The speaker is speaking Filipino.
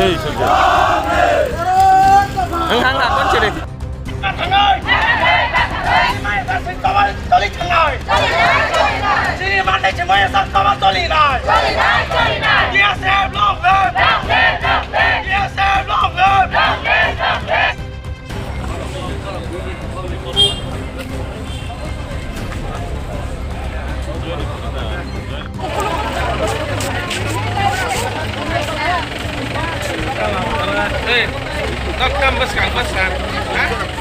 এই চলছে ang kon sila Tangoy! May basin tawal toli tangoy! Sini mande cimoy sa tawal toli nai! Yes, long live! Yes, long live! eh kang bas ha